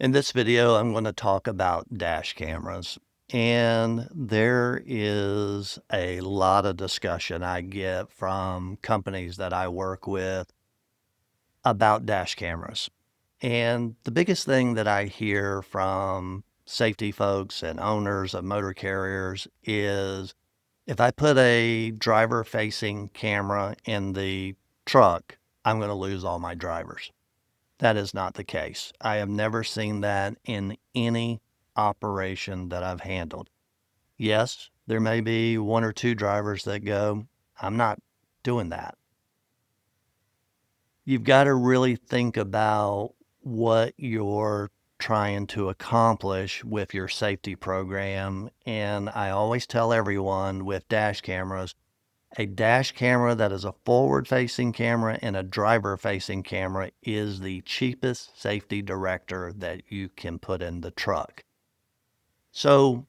In this video, I'm going to talk about dash cameras. And there is a lot of discussion I get from companies that I work with about dash cameras. And the biggest thing that I hear from safety folks and owners of motor carriers is if I put a driver facing camera in the truck, I'm going to lose all my drivers. That is not the case. I have never seen that in any operation that I've handled. Yes, there may be one or two drivers that go, I'm not doing that. You've got to really think about what you're trying to accomplish with your safety program. And I always tell everyone with dash cameras, a dash camera that is a forward-facing camera and a driver-facing camera is the cheapest safety director that you can put in the truck. So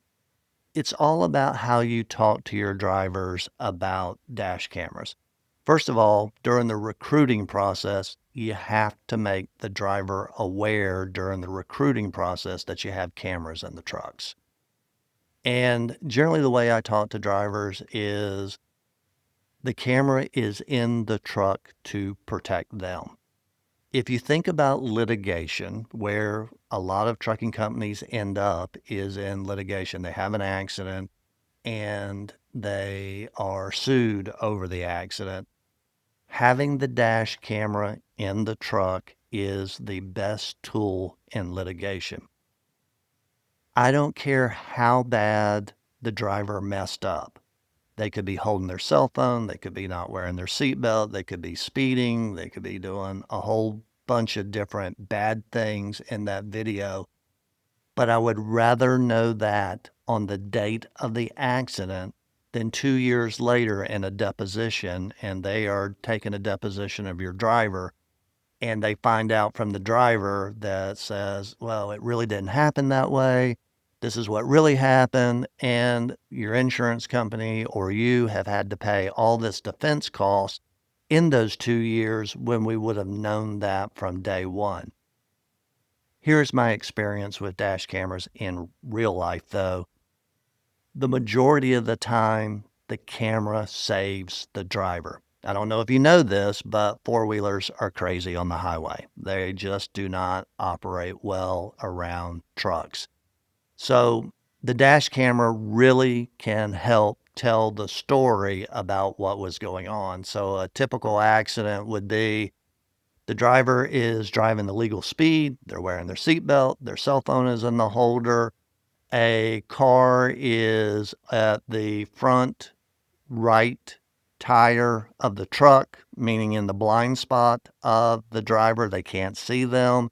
it's all about how you talk to your drivers about dash cameras. First of all, during the recruiting process, you have to make the driver aware during the recruiting process that you have cameras in the trucks. And generally the way I talk to drivers is the camera is in the truck to protect them. If you think about litigation, where a lot of trucking companies end up is in litigation. They have an accident and they are sued over the accident. Having the dash camera in the truck is the best tool in litigation. I don't care how bad the driver messed up. They could be holding their cell phone. They could be not wearing their seatbelt. They could be speeding. They could be doing a whole bunch of different bad things in that video. But I would rather know that on the date of the accident than 2 years later in a deposition, and they are taking a deposition of your driver, and they find out from the driver that says, well, it really didn't happen that way. This is what really happened. And your insurance company or you have had to pay all this defense cost in those 2 years when we would have known that from day one. Here's my experience with dash cameras in real life, though. The majority of the time, the camera saves the driver. I don't know if you know this, but four-wheelers are crazy on the highway. They just do not operate well around trucks. So the dash camera really can help tell the story about what was going on. So a typical accident would be the driver is driving the legal speed, they're wearing their seatbelt, their cell phone is in the holder, a car is at the front right tire of the truck, meaning in the blind spot of the driver. They can't see them.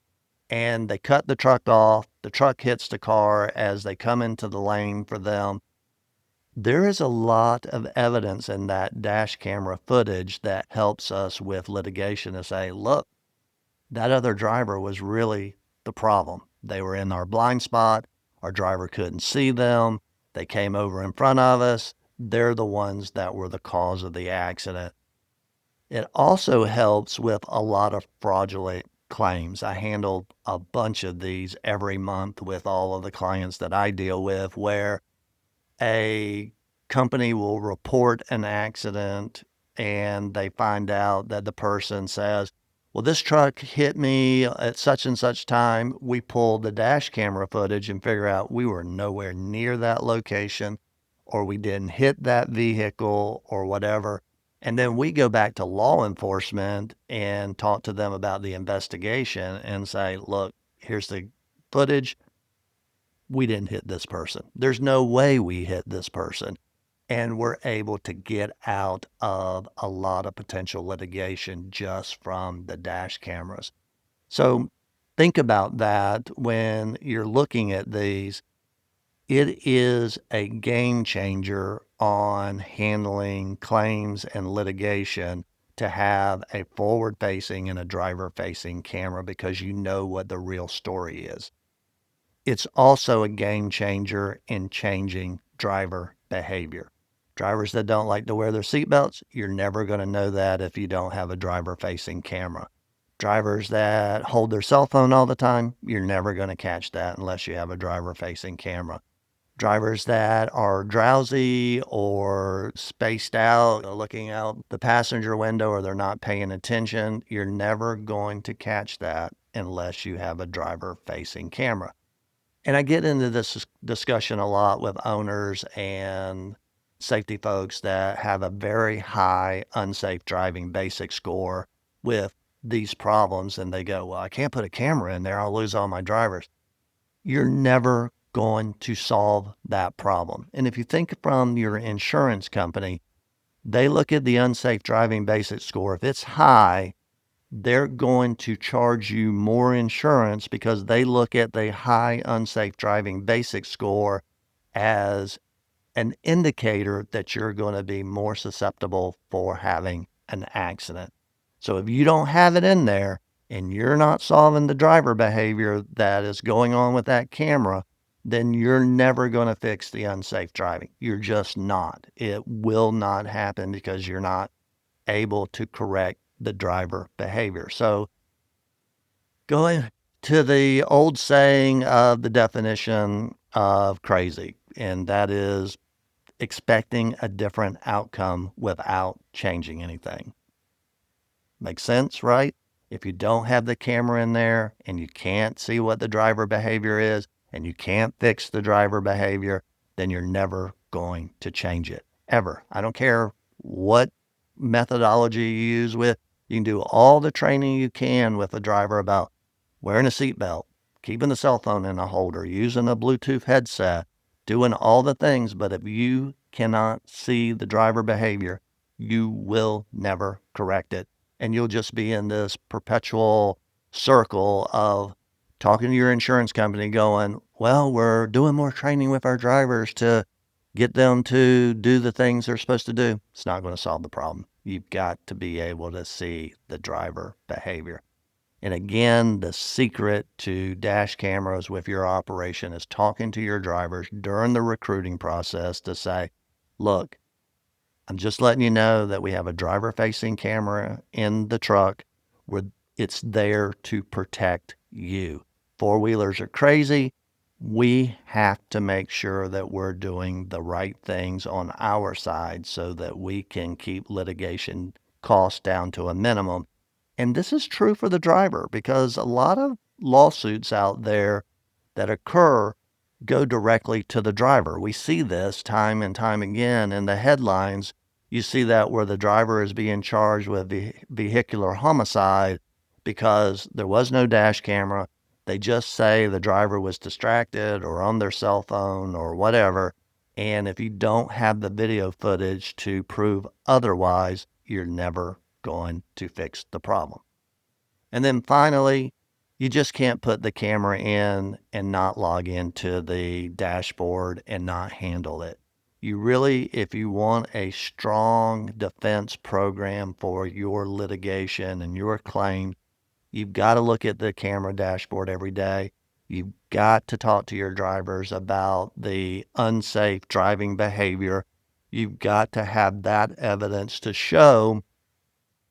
And they cut the truck off. The truck hits the car as they come into the lane for them. There is a lot of evidence in that dash camera footage that helps us with litigation to say, look, that other driver was really the problem. They were in our blind spot. Our driver couldn't see them. They came over in front of us. They're the ones that were the cause of the accident. It also helps with a lot of fraudulent claims. I handle a bunch of these every month with all of the clients that I deal with, where a company will report an accident and they find out that the person says, well, this truck hit me at such and such time. We pull the dash camera footage and figure out we were nowhere near that location, or we didn't hit that vehicle or whatever. And then we go back to law enforcement and talk to them about the investigation and say, look, here's the footage. We didn't hit this person. There's no way we hit this person. And we're able to get out of a lot of potential litigation just from the dash cameras. So think about that when you're looking at these. It is a game changer on handling claims and litigation to have a forward-facing and a driver-facing camera because you know what the real story is. It's also a game changer in changing driver behavior. Drivers that don't like to wear their seatbelts, you're never going to know that if you don't have a driver-facing camera. Drivers that hold their cell phone all the time, you're never going to catch that unless you have a driver-facing camera. Drivers that are drowsy or spaced out, looking out the passenger window, or they're not paying attention, you're never going to catch that unless you have a driver-facing camera. And I get into this discussion a lot with owners and safety folks that have a very high unsafe driving basic score with these problems. And they go, well, I can't put a camera in there. I'll lose all my drivers. You're never going to solve that problem. And if you think from your insurance company, they look at the unsafe driving basic score. If it's high, they're going to charge you more insurance because they look at the high unsafe driving basic score as an indicator that you're going to be more susceptible for having an accident. So if you don't have it in there and you're not solving the driver behavior that is going on with that camera, then you're never going to fix the unsafe driving. You're just not. It will not happen because you're not able to correct the driver behavior. So going to the old saying of the definition of crazy, and that is expecting a different outcome without changing anything. Makes sense, right? If you don't have the camera in there and you can't see what the driver behavior is and you can't fix the driver behavior, then you're never going to change it ever. I don't care what methodology you use with. You can do all the training you can with a driver about wearing a seatbelt, keeping the cell phone in a holder, using a Bluetooth headset, doing all the things. But if you cannot see the driver behavior, you will never correct it. And you'll just be in this perpetual circle of talking to your insurance company going, well, we're doing more training with our drivers to get them to do the things they're supposed to do. It's not going to solve the problem. You've got to be able to see the driver behavior. And again, the secret to dash cameras with your operation is talking to your drivers during the recruiting process to say, look, I'm just letting you know that we have a driver-facing camera in the truck where it's there to protect you. Four-wheelers are crazy. We have to make sure that we're doing the right things on our side so that we can keep litigation costs down to a minimum. And this is true for the driver because a lot of lawsuits out there that occur go directly to the driver. We see this time and time again in the headlines. You see that where the driver is being charged with vehicular homicide because there was no dash camera. They just say the driver was distracted or on their cell phone or whatever. And if you don't have the video footage to prove otherwise, you're never going to fix the problem. And then finally, you just can't put the camera in and not log into the dashboard and not handle it. You really, if you want a strong defense program for your litigation and your claim, you've got to look at the camera dashboard every day. You've got to talk to your drivers about the unsafe driving behavior. You've got to have that evidence to show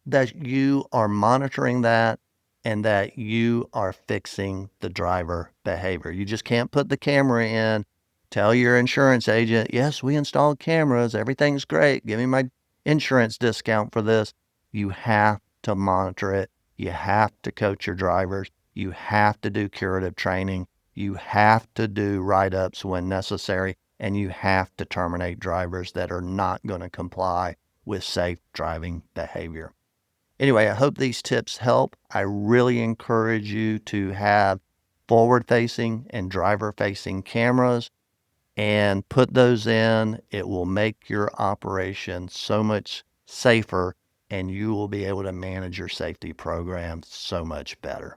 that you are monitoring that and that you are fixing the driver behavior. You just can't put the camera in, tell your insurance agent, yes, we installed cameras, everything's great, give me my insurance discount for this. You have to monitor it. You have to coach your drivers. You have to do curative training. You have to do write-ups when necessary, and you have to terminate drivers that are not going to comply with safe driving behavior. Anyway, I hope these tips help. I really encourage you to have forward-facing and driver-facing cameras and put those in. It will make your operation so much safer, and you will be able to manage your safety program so much better.